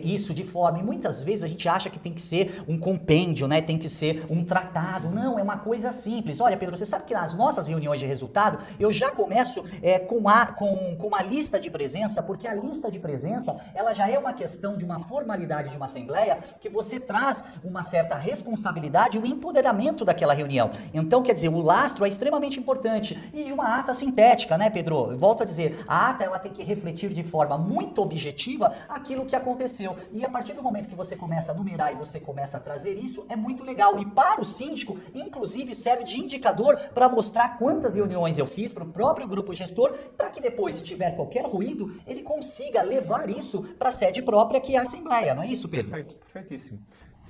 isso de forma, e muitas vezes a gente acha que tem que ser um compêndio, né? Tem que ser um tratado. Não, é uma coisa simples. Olha, Pedro, você sabe que nas nossas reuniões de resultado, eu já começo com uma lista de presença, porque a lista de presença, ela já é uma questão de uma formalidade de uma assembleia, que você traz uma certa responsabilidade e o empoderamento daquela reunião. Então, quer dizer, o lastro é extremamente importante. E uma ata sintética, né, Pedro? Eu volto a dizer, a ata ela tem que refletir de forma muito objetiva aquilo que aconteceu. E a partir do momento que você começa a numerar e você começa a trazer isso, é muito legal. E para o síndico, inclusive, serve de indicador para mostrar quantas reuniões eu fiz para o próprio grupo gestor, para que depois, se tiver qualquer ruído, ele consiga levar isso para a sede própria, que é a Assembleia. Não é isso, Pedro? Perfeito, perfeitíssimo.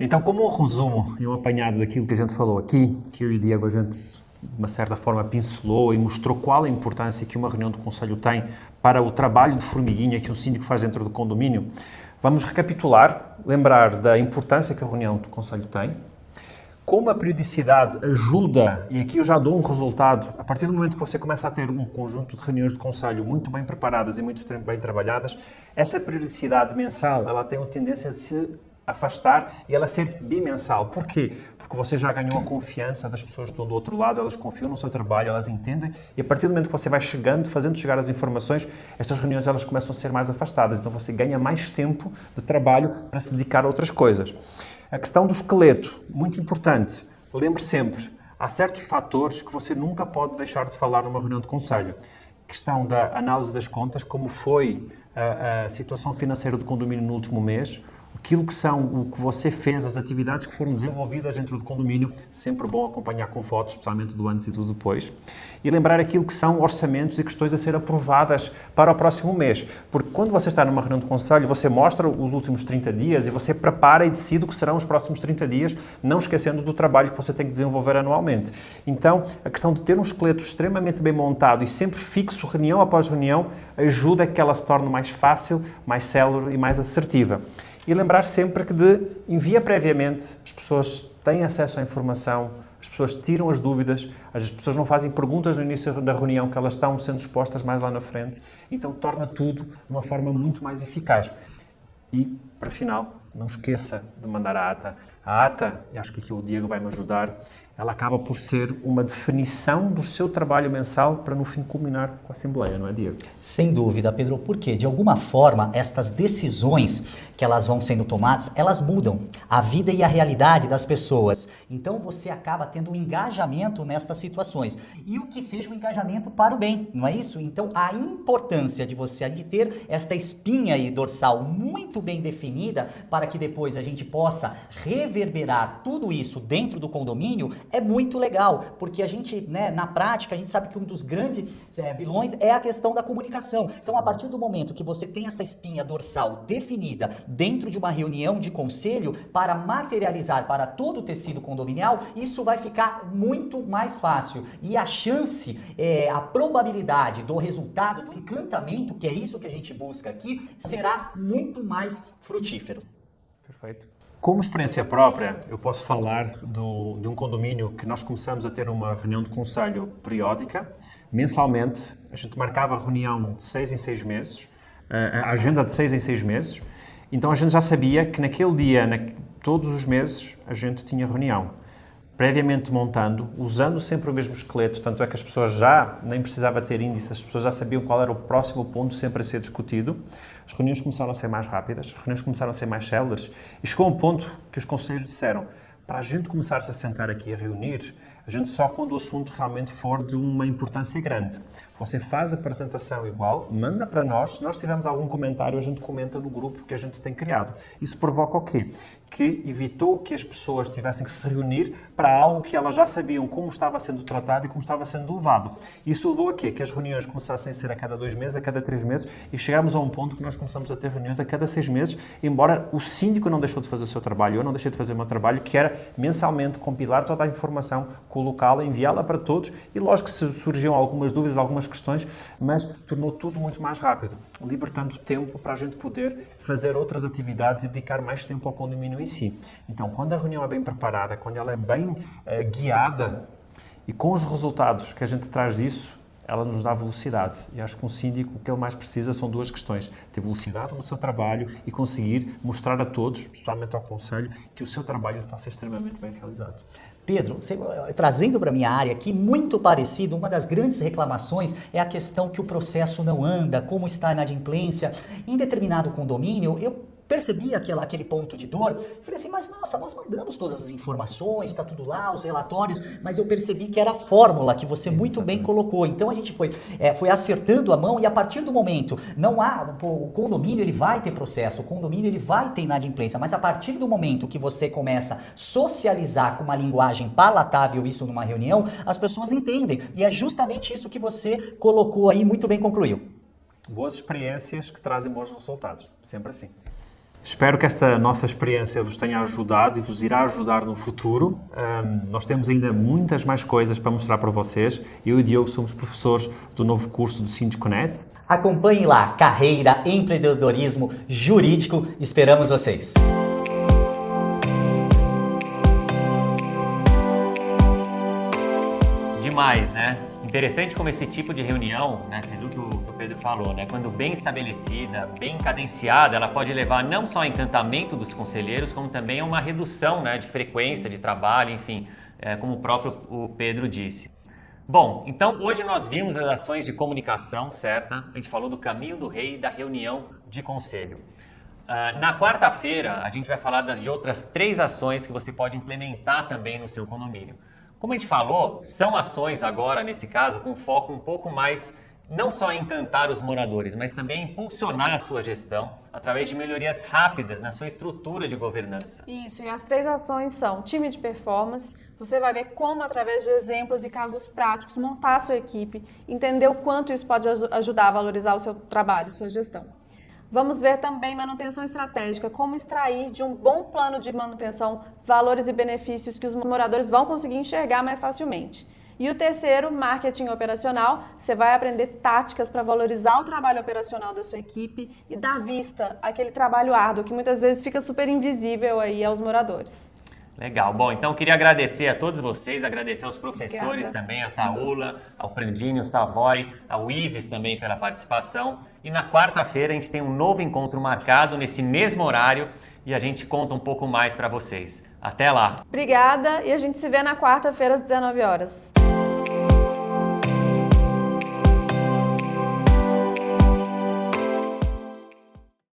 Então, como um resumo e um apanhado daquilo que a gente falou aqui, que eu e o Diego a gente de uma certa forma pincelou e mostrou qual a importância que uma reunião do Conselho tem para o trabalho de formiguinha que um síndico faz dentro do condomínio, vamos recapitular, lembrar da importância que a reunião do Conselho tem, como a periodicidade ajuda, e aqui eu já dou um resultado, a partir do momento que você começa a ter um conjunto de reuniões de Conselho muito bem preparadas e muito bem trabalhadas, essa periodicidade mensal, ela tem a tendência de se afastar e ela ser bimensal. Porquê? Porque você já ganhou a confiança das pessoas que estão do outro lado, elas confiam no seu trabalho, elas entendem, e a partir do momento que você vai chegando, fazendo chegar as informações, estas reuniões elas começam a ser mais afastadas, então você ganha mais tempo de trabalho para se dedicar a outras coisas. A questão do esqueleto, muito importante, lembre sempre, há certos fatores que você nunca pode deixar de falar numa reunião de conselho. A questão da análise das contas, como foi a situação financeira do condomínio no último mês, aquilo que são, o que você fez, as atividades que foram desenvolvidas dentro do condomínio, sempre bom acompanhar com fotos, especialmente do antes e do depois. E lembrar aquilo que são orçamentos e questões a ser aprovadas para o próximo mês. Porque quando você está numa reunião de conselho, você mostra os últimos 30 dias e você prepara e decide o que serão os próximos 30 dias, não esquecendo do trabalho que você tem que desenvolver anualmente. Então, a questão de ter um esqueleto extremamente bem montado e sempre fixo, reunião após reunião, ajuda a que ela se torne mais fácil, mais célere e mais assertiva. E lembrar sempre que envia previamente, as pessoas têm acesso à informação, as pessoas tiram as dúvidas, as pessoas não fazem perguntas no início da reunião que elas estão sendo expostas mais lá na frente, então torna tudo de uma forma muito mais eficaz. E, para final, não esqueça de mandar a ata. A ata, e acho que aqui o Diego vai me ajudar, ela acaba por ser uma definição do seu trabalho mensal para no fim culminar com a Assembleia, não é, Diego? Sem dúvida, Pedro, porque de alguma forma estas decisões que elas vão sendo tomadas, elas mudam a vida e a realidade das pessoas. Então você acaba tendo um engajamento nestas situações. E o que seja um engajamento para o bem, não é isso? Então a importância de você ter esta espinha aí dorsal muito bem definida para para que depois a gente possa reverberar tudo isso dentro do condomínio, é muito legal, porque a gente, né, na prática, a gente sabe que um dos grandes vilões é a questão da comunicação. Então, a partir do momento que você tem essa espinha dorsal definida dentro de uma reunião de conselho para materializar para todo o tecido condominial, isso vai ficar muito mais fácil. E a chance, a probabilidade do resultado, do encantamento, que é isso que a gente busca aqui, será muito mais frutífero. Perfeito. Como experiência própria, eu posso falar de um condomínio que nós começamos a ter uma reunião de conselho periódica, mensalmente. A gente marcava a reunião de 6 em 6 meses, a agenda de 6 em 6 meses. Então a gente já sabia que naquele dia, todos os meses, a gente tinha reunião. Previamente montando, usando sempre o mesmo esqueleto, tanto é que as pessoas já nem precisava ter índice, as pessoas já sabiam qual era o próximo ponto sempre a ser discutido. As reuniões começaram a ser mais rápidas, as reuniões começaram a ser mais céleres e chegou a um ponto que os conselheiros disseram: para a gente começar-se a sentar aqui a reunir, a gente só quando o assunto realmente for de uma importância grande. Você faz a apresentação igual, manda para nós, se nós tivermos algum comentário, a gente comenta no grupo que a gente tem criado. Isso provoca o quê? Que evitou que as pessoas tivessem que se reunir para algo que elas já sabiam como estava sendo tratado e como estava sendo levado. Isso levou a quê? Que as reuniões começassem a ser a cada 2 meses, a cada 3 meses, e chegámos a um ponto que nós começamos a ter reuniões a cada 6 meses, embora o síndico não deixou de fazer o seu trabalho, eu não deixei de fazer o meu trabalho, que era mensalmente compilar toda a informação, colocá-la, enviá-la para todos, e lógico que surgiam algumas dúvidas, algumas questões, mas tornou tudo muito mais rápido, libertando tempo para a gente poder fazer outras atividades e dedicar mais tempo ao condomínio em si. Então, quando a reunião é bem preparada, quando ela é bem guiada e com os resultados que a gente traz disso, ela nos dá velocidade. E acho que um síndico, o que ele mais precisa são 2 questões: ter velocidade no seu trabalho e conseguir mostrar a todos, especialmente ao conselho, que o seu trabalho está a ser extremamente bem realizado. Pedro, trazendo para a minha área aqui, muito parecido, uma das grandes reclamações é a questão que o processo não anda, como está a inadimplência. Em determinado condomínio, eu percebi aquele ponto de dor, falei assim, mas nossa, nós mandamos todas as informações, está tudo lá, os relatórios, mas eu percebi que era a fórmula que você muito bem colocou. Então a gente foi acertando a mão, e a partir do momento, o condomínio ele vai ter processo, o condomínio ele vai ter inadimplência, mas a partir do momento que você começa a socializar com uma linguagem palatável isso numa reunião, as pessoas entendem. E é justamente isso que você colocou aí, muito bem concluiu. Boas experiências que trazem bons resultados, sempre assim. Espero que esta nossa experiência vos tenha ajudado e vos irá ajudar no futuro. Nós temos ainda muitas mais coisas para mostrar para vocês. Eu e o Diogo somos professores do novo curso do SíndicConnect. Acompanhem lá, Carreira, Empreendedorismo Jurídico. Esperamos vocês. Demais, né? Interessante como esse tipo de reunião, né, sendo o que o Pedro falou, né, quando bem estabelecida, bem cadenciada, ela pode levar não só ao encantamento dos conselheiros, como também a uma redução, né, de frequência de trabalho, enfim, como o próprio Pedro disse. Bom, então hoje nós vimos as ações de comunicação, certa? A gente falou do caminho do rei e da reunião de conselho. Na quarta-feira, a gente vai falar de outras 3 ações que você pode implementar também no seu condomínio. Como a gente falou, são ações agora, nesse caso, com foco um pouco mais, não só em encantar os moradores, mas também impulsionar a sua gestão através de melhorias rápidas na sua estrutura de governança. Isso, e as 3 ações são time de performance, você vai ver como, através de exemplos e casos práticos, montar a sua equipe, entender o quanto isso pode ajudar a valorizar o seu trabalho, sua gestão. Vamos ver também manutenção estratégica, como extrair de um bom plano de manutenção valores e benefícios que os moradores vão conseguir enxergar mais facilmente. E o terceiro, marketing operacional, você vai aprender táticas para valorizar o trabalho operacional da sua equipe e dar vista àquele trabalho árduo que muitas vezes fica super invisível aí aos moradores. Legal. Bom, então eu queria agradecer a todos vocês, agradecer aos professores Obrigada. também, a Taula, ao Prandini, ao Savoy, ao Ives também pela participação. E na quarta-feira a gente tem um novo encontro marcado nesse mesmo horário e a gente conta um pouco mais para vocês. Até lá! Obrigada e a gente se vê na quarta-feira às 19 horas.